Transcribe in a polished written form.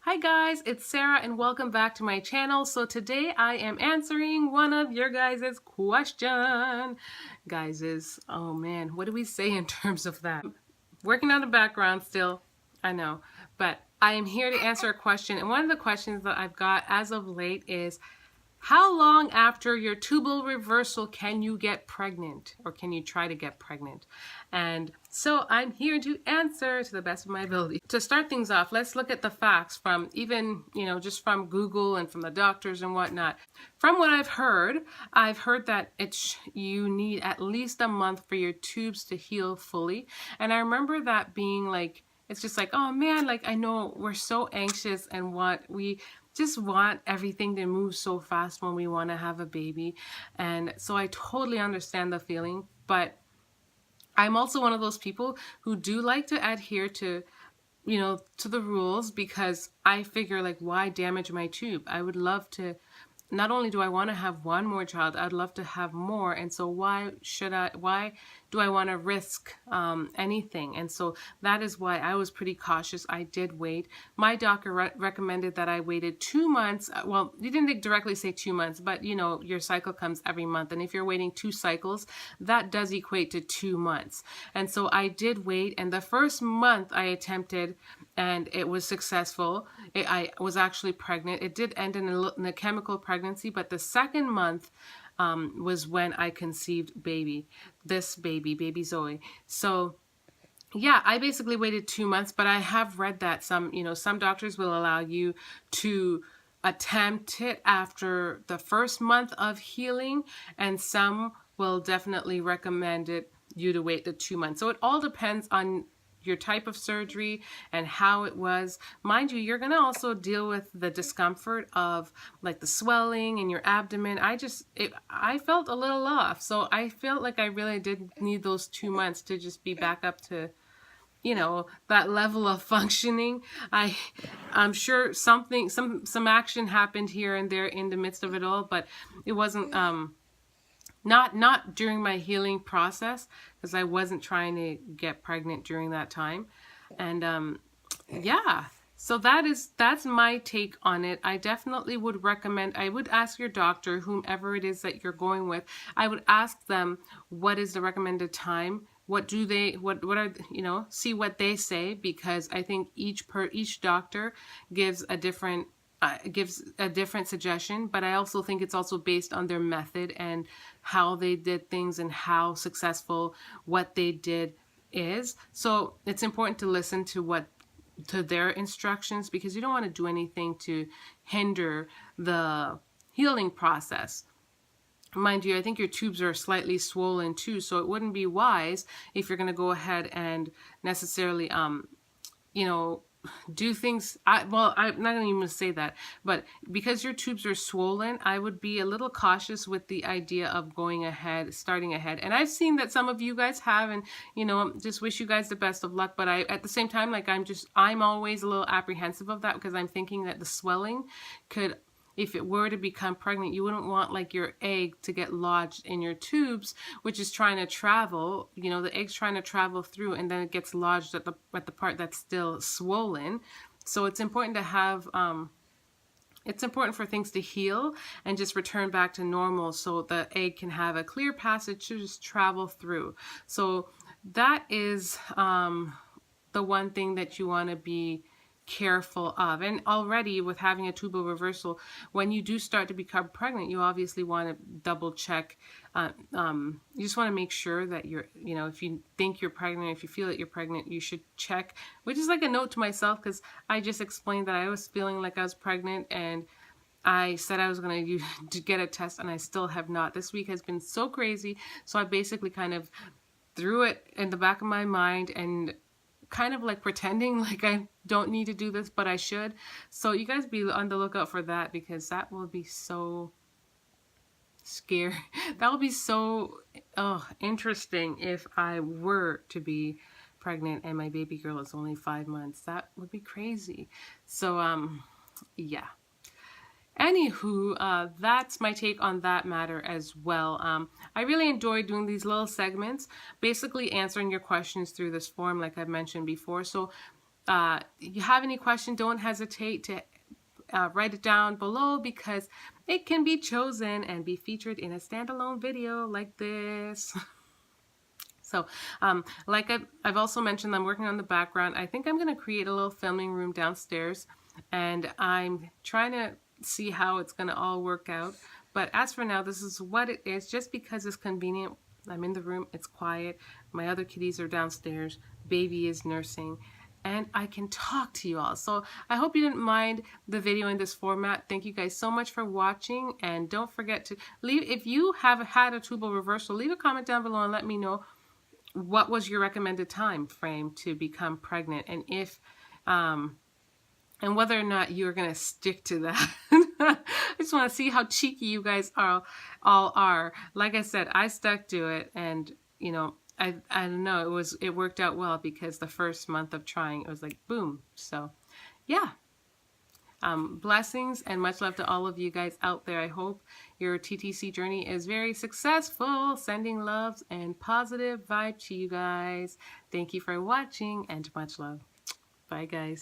Hi guys, it's Sarah and welcome back to my channel. So today I am answering one of your guys' question. Oh man, what do we say in terms of that? Working on the background still, I know, but I am here to answer a question. And one of the questions that I've got as of late is, how long after your tubal reversal can you get pregnant, or can you try to get pregnant? And so I'm here to answer to the best of my ability. To start things off, let's look at the facts from even, just from Google and from the doctors and whatnot. From what I've heard that you need at least a month for your tubes to heal fully. And I remember that being like, it's just like, oh man, like I know we're so anxious and we just want everything to move so fast when we want to have a baby. And so I totally understand the feeling, but I'm also one of those people who do like to adhere to the rules, because I figure, like, why damage my tube? I would love to, not only do I want to have one more child, I'd love to have more. And so why do I want to risk anything? And so that is why I was pretty cautious. I did wait. My doctor recommended that I waited 2 months. Well, he didn't directly say 2 months, but your cycle comes every month. And if you're waiting 2 cycles, that does equate to 2 months. And so I did wait. And the first month I attempted, and it was successful. I was actually pregnant. It did end in a chemical pregnancy, but the second month was when I conceived baby Zoe. So yeah, I basically waited 2 months, but I have read that some doctors will allow you to attempt it after the first month of healing, and some will definitely recommend you to wait the 2 months. So it all depends on your type of surgery and how it was. Mind you, you're going to also deal with the discomfort of like the swelling in your abdomen. I felt a little off. So I felt like I really did need those 2 months to just be back up to, that level of functioning. I'm sure some action happened here and there in the midst of it all, but it wasn't, not during my healing process, because I wasn't trying to get pregnant during that time. And yeah, so that's my take on it. I definitely would recommend, I would ask your doctor, whomever it is that you're going with, I would ask them what is the recommended time. What are, see what they say, because I think each doctor gives a different suggestion, but I also think it's also based on their method and how they did things and how successful what they did is. So it's important to listen to their instructions, because you don't want to do anything to hinder the healing process. Mind you, I think your tubes are slightly swollen too, so it wouldn't be wise if you're going to go ahead and necessarily do things. I'm not going to even say that, but because your tubes are swollen, I would be a little cautious with the idea of starting ahead. And I've seen that some of you guys have, and just wish you guys the best of luck. But at the same time, like, I'm always a little apprehensive of that, because I'm thinking that the swelling could, if it were to become pregnant, you wouldn't want like your egg to get lodged in your tubes, which is trying to travel, the egg's trying to travel through, and then it gets lodged at the part that's still swollen. So it's important to have, it's important for things to heal and just return back to normal, so the egg can have a clear passage to just travel through. So that is the one thing that you want to be careful of. And already with having a tubal reversal, when you do start to become pregnant, you obviously want to double check. You just want to make sure that you're, if you think you're pregnant, if you feel that you're pregnant, you should check, which is like a note to myself, because I just explained that I was feeling like I was pregnant, and I said I was going to get a test, and I still have not. This week has been so crazy, so I basically kind of threw it in the back of my mind and kind of like pretending like I don't need to do this, but I should. So you guys be on the lookout for that, because that will be so scary. That will be so interesting if I were to be pregnant and my baby girl is only 5 months. That would be crazy. So yeah. Anywho, that's my take on that matter as well. I really enjoy doing these little segments, basically answering your questions through this form, like I've mentioned before. So you have any question, don't hesitate to write it down below, because it can be chosen and be featured in a standalone video like this. So, like I've also mentioned, I'm working on the background. I think I'm going to create a little filming room downstairs, and I'm trying to see how it's going to all work out. But as for now, this is what it is, just because it's convenient. I'm in the room, it's quiet. My other kitties are downstairs. Baby is nursing, and I can talk to you all. So I hope you didn't mind the video in this format. Thank you guys so much for watching, and don't forget to leave, if you have had a tubal reversal, leave a comment down below and let me know what was your recommended time frame to become pregnant, and if and whether or not you're gonna stick to that. I just want to see how cheeky you guys all are. Like I said, I stuck to it, and you know, I don't know, it worked out well, because the first month of trying, it was like boom. So yeah. Blessings and much love to all of you guys out there. I hope your TTC journey is very successful. Sending loves and positive vibe to you guys. Thank you for watching, and much love. Bye, guys.